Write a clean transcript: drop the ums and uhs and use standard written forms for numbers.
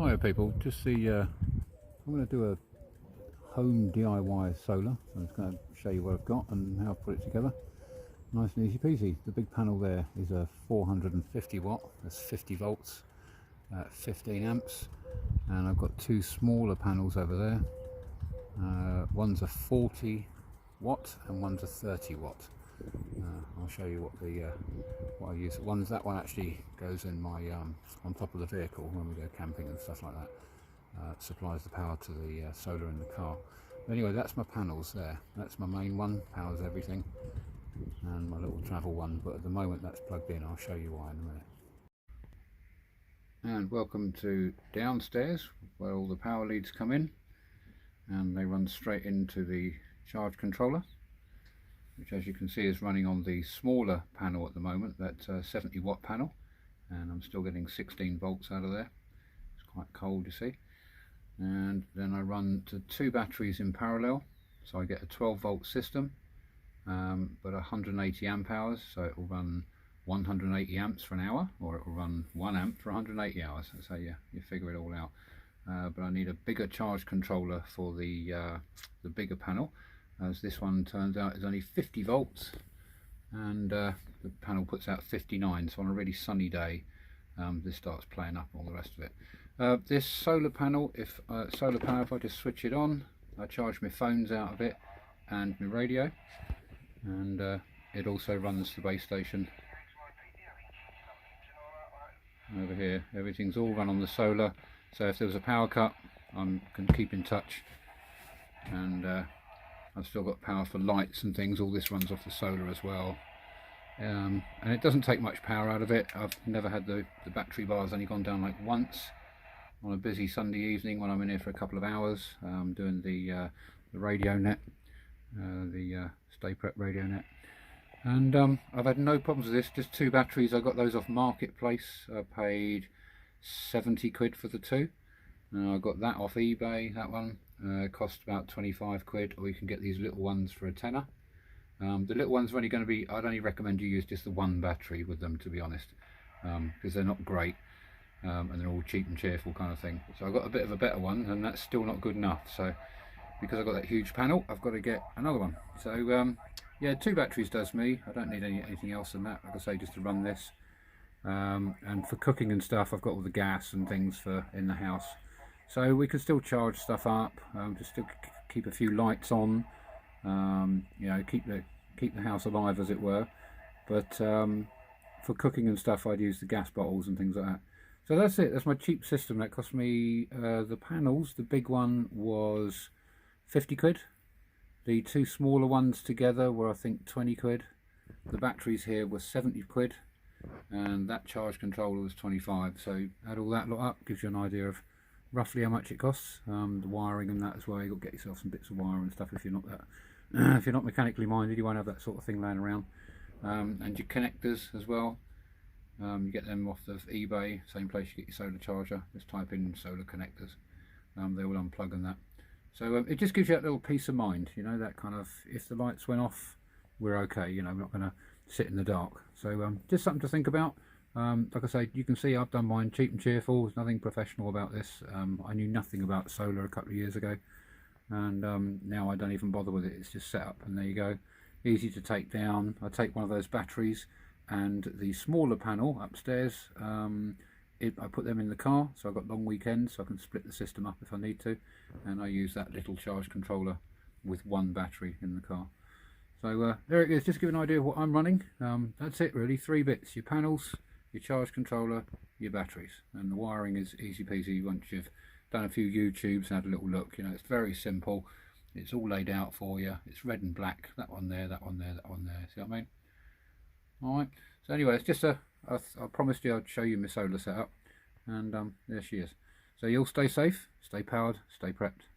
Hiya people, just I'm going to do a home DIY solar. I'm just going to show you what I've got and how I've put it together. Nice and easy peasy. The big panel there is a 450 watt, that's 50 volts, 15 amps, and I've got two smaller panels over there. One's a 40 watt and one's a 30 watt. I'll show you what I use. That one actually goes in my on top of the vehicle when we go camping and stuff like that. Supplies the power to the solar in the car. But anyway, that's my panels there. That's my main one, powers everything, and my little travel one. But at the moment that's plugged in. I'll show you why in a minute. And welcome to downstairs, where all the power leads come in, and they run straight into the charge controller, which as you can see is running on the smaller panel at the moment, that 70 watt panel, and I'm still getting 16 volts out of there. It's quite cold, you see. And then I run to two batteries in parallel, so I get a 12 volt system, but 180 amp hours, so it will run 180 amps for an hour, or it will run 1 amp for 180 hours. That's how you figure it all out. But I need a bigger charge controller for the bigger panel, as this one turns out is only 50 volts, and the panel puts out 59, so on a really sunny day this starts playing up all the rest of it. This solar panel, if I just switch it on, I charge my phones out of it and my radio, and it also runs the base station over here. Everything's all run on the solar, so if there was a power cut I can keep in touch, and I've still got power for lights and things. All this runs off the solar as well, and it doesn't take much power out of it. I've never had the battery bar's only gone down like once on a busy Sunday evening when I'm in here for a couple of hours doing the radio net, the Stay Prep radio net, and I've had no problems with this. Just two batteries. I got those off Marketplace. I paid 70 quid for the two. I got that off eBay. That one cost about 25 quid, or you can get these little ones for a tenner. The little ones are only going to be, I'd only recommend you use just the one battery with them, to be honest, because they're not great, and they're all cheap and cheerful kind of thing. So I got a bit of a better one, and that's still not good enough. So because I've got that huge panel, I've got to get another one. So yeah, two batteries does me. I don't need anything else than that, like I say, just to run this. And for cooking and stuff, I've got all the gas and things for in the house, so we can still charge stuff up, to still keep a few lights on, you know, keep the house alive, as it were. But for cooking and stuff, I'd use the gas bottles and things like that. So that's it. That's my cheap system. That cost me, the panels, the big one was 50 quid. The two smaller ones together were, I think, 20 quid. The batteries here were 70 quid. And that charge controller was 25. So add all that lot up, gives you an idea of roughly how much it costs. The wiring and that as well. You've got to get yourself some bits of wire and stuff if you're not that if you're not mechanically minded. You won't have that sort of thing laying around. And your connectors as well, you get them off of eBay, same place you get your solar charger. Just type in solar connectors, they will unplug and that. So it just gives you that little peace of mind, you know, that kind of, if the lights went off, we're okay, you know, we're not going to sit in the dark. So just something to think about. Like I say, you can see I've done mine cheap and cheerful. There's nothing professional about this. I knew nothing about solar a couple of years ago, and now I don't even bother with it. It's just set up, and there you go. Easy to take down. I take one of those batteries and the smaller panel upstairs, I put them in the car, so I've got long weekends, so I can split the system up if I need to, and I use that little charge controller with one battery in the car. So there it is, just to give an idea of what I'm running. That's it really, 3 bits: your panels, your charge controller, your batteries, and the wiring is easy peasy once you've done a few YouTubes and had a little look. You know, it's very simple. It's all laid out for you. It's red and black, that one there, that one there, that one there. See what I mean? Alright, so anyway, it's just I promised you I'd show you my solar setup, and there she is. So you'll stay safe, stay powered, stay prepped.